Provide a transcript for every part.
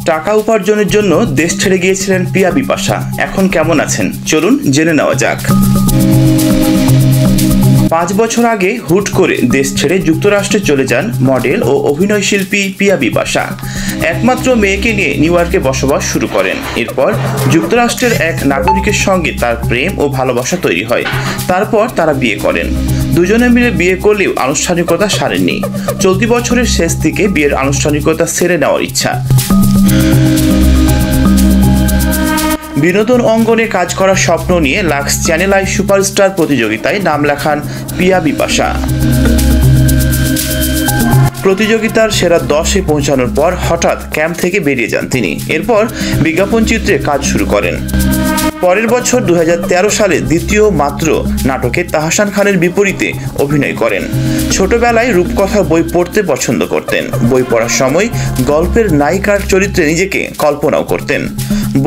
টাকা উপার্জনের জন্য দেশ ছেড়ে গিয়েছিলেন পিয়া বিপাশা। এখন কেমন আছেন চলুন জেনে নেওয়া যাক। 5 বছর আগে হুট করে দেশ ছেড়ে যুক্তরাষ্ট্রে চলে যান মডেল ও অভিনয় শিল্পী পিয়া বিপাশা। একমাত্র মেয়েকে নিয়ে নিউ ইয়র্কে বসবাস শুরু করেন। এরপর যুক্তরাষ্ট্রের এক নাগরিকের সঙ্গে তার প্রেম ও ভালোবাসা তৈরি হয়। তারপর তারা বিয়ে করেন। দুজনে মিলে বিয়ে করলেও আনুষ্ঠানিকতা সারেননি। চলতি বছরের শেষ দিকে বিয়ের আনুষ্ঠানিকতা সেরে নেওয়ার ইচ্ছা। বিনোদন অঙ্গনে কাজ করার স্বপ্ন নিয়ে লাক্স চ্যানেল আই সুপারস্টার প্রতিযোগিতায় নাম লেখান পিয়া বিপাশা। প্রতিযোগিতার সেরা 10-এ পৌঁছানোর পর হঠাৎ ক্যাম্প থেকে বেরিয়ে যান তিনি। এরপর বিজ্ঞাপন চিত্রে কাজ শুরু করেন। পরের বছর 2013 সালে দ্বিতীয় মাত্র নাটকে তাহসান খানের বিপরীতে অভিনয় করেন। ছোটবেলায় রূপকথার বই পড়তে পছন্দ করতেন। বই পড়ার সময় গল্পের নায়িকার চরিত্রে নিজেকে কল্পনাও করতেন।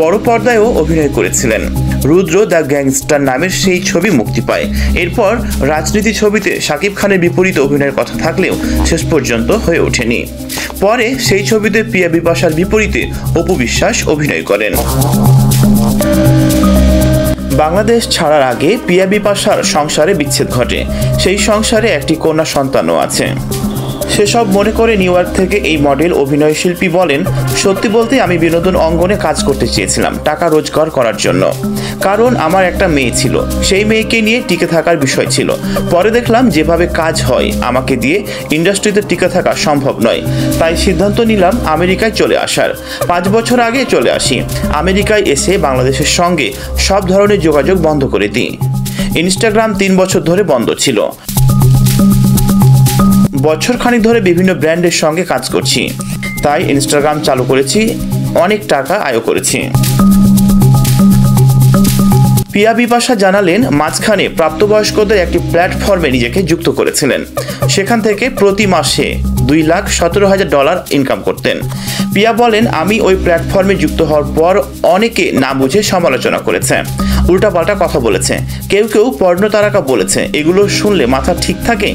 বড় পর্দায়ও অভিনয় করেছিলেন। রুদ্র দ্য গ্যাংস্টার নামের সেই ছবি মুক্তি পায়। এরপর রাজনীতি ছবিতে শাকিব খানের বিপরীতে অভিনয়ের কথা থাকলেও শেষ পর্যন্ত হয়ে ওঠেনি। পরে সেই ছবিতে পিয়া বিপাশার বিপরীতে অপু বিশ্বাস অভিনয় করেন। বাংলাদেশ ছাড়ার আগে পিয়া বিপাশার সংসারে বিচ্ছেদ ঘটে। সেই সংসারে একটি কন্যা সন্তানও আছে। সেসব মনে করে নিউ ইয়র্ক থেকে এই মডেল অভিনয় শিল্পী বলেন, সত্যি বলতে আমি বিনোদন অঙ্গনে কাজ করতে চেয়েছিলাম টাকা রোজগার করার জন্য। কারণ আমার একটা মেয়ে ছিল, সেই মেয়েকে নিয়ে টিকে থাকার বিষয় ছিল। পরে দেখলাম যেভাবে কাজ হয় আমাকে দিয়ে ইন্ডাস্ট্রিতে টিকে থাকা সম্ভব নয়। তাই সিদ্ধান্ত নিলাম আমেরিকায় চলে আসার। 5 বছর আগে চলে আসি। আমেরিকায় এসে বাংলাদেশের সঙ্গে সব ধরনের যোগাযোগ বন্ধ করে দিই। ইনস্টাগ্রাম 3 বছর ধরে বন্ধ ছিল। বছরখানেক ধরে বিভিন্ন ব্র্যান্ডের সঙ্গে কাজ করছি, তাই ইনস্টাগ্রাম চালু করেছি। অনেক টাকা আয় করেছি। পিয়া বিপাশা জানালেন, মাঝখানে প্রাপ্তবয়স্কদের একটি প্ল্যাটফর্মে নিজেকে যুক্ত করেছিলেন। সেখান থেকে প্রতি মাসে $2,17,000 ইনকাম করতেন। পিয়া বলেন, আমি ওই প্ল্যাটফর্মে যুক্ত হওয়ার পর অনেকে না বুঝে সমালোচনা করেছে, উল্টাপাল্টা কথা বলেছে। কেউ কেউ পর্ণ তারকা বলেছে। এগুলো শুনলে মাথা ঠিক থাকে?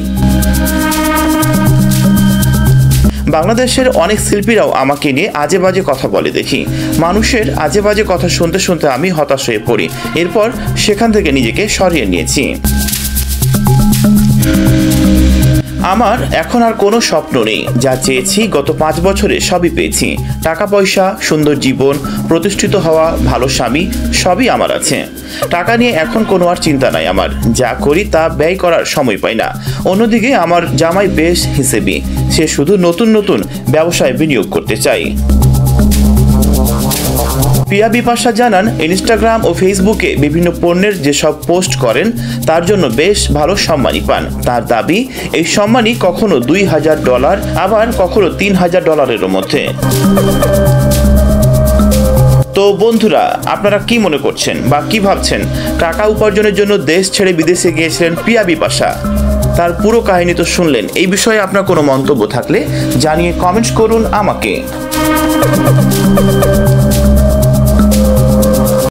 বাংলাদেশের অনেক শিল্পীরাও আমাকে নিয়ে আজে বাজে কথা বলে দেখি। মানুষের আজে বাজে কথা শুনতে শুনতে আমি হতাশ হয়ে পড়ি। এরপর সেখান থেকে নিজেকে সরিয়ে নিয়েছি। আমার এখন আর কোনো স্বপ্ন নেই। যা চেয়েছি গত 5 বছরে সবই পেয়েছি। টাকা পয়সা, সুন্দর জীবন, প্রতিষ্ঠিত হওয়া, ভালো স্বামী সবই আমার আছে। টাকা নিয়ে এখন কোনো আর চিন্তা নাই আমার। যা করি তা ব্যয় করার সময় পাই না। অন্যদিকে আমার জামাই বেশ হিসেবি। সে শুধু নতুন নতুন ব্যবসায় বিনিয়োগ করতে চাই। পিয়া বিপাশা জানান, ইনস্টাগ্রাম ও ফেসবুকে বিভিন্ন পণ্যের যেসব পোস্ট করেন তার জন্য বেশ ভালো সম্মানী পান। তার দাবি, এই সম্মানী কখনো $2,000 আবার কখনো $3,000-এরও মধ্যে। তো বন্ধুরা, আপনারা কি মনে করছেন বা কি ভাবছেন? টাকা উপার্জনের জন্য দেশ ছেড়ে বিদেশে গিয়েছিলেন পিয়া বিপাশা। তার পুরো কাহিনী তো শুনলেন। এই বিষয়ে আপনার কোনো মন্তব্য থাকলে জানিয়ে কমেন্টস করুন আমাকে।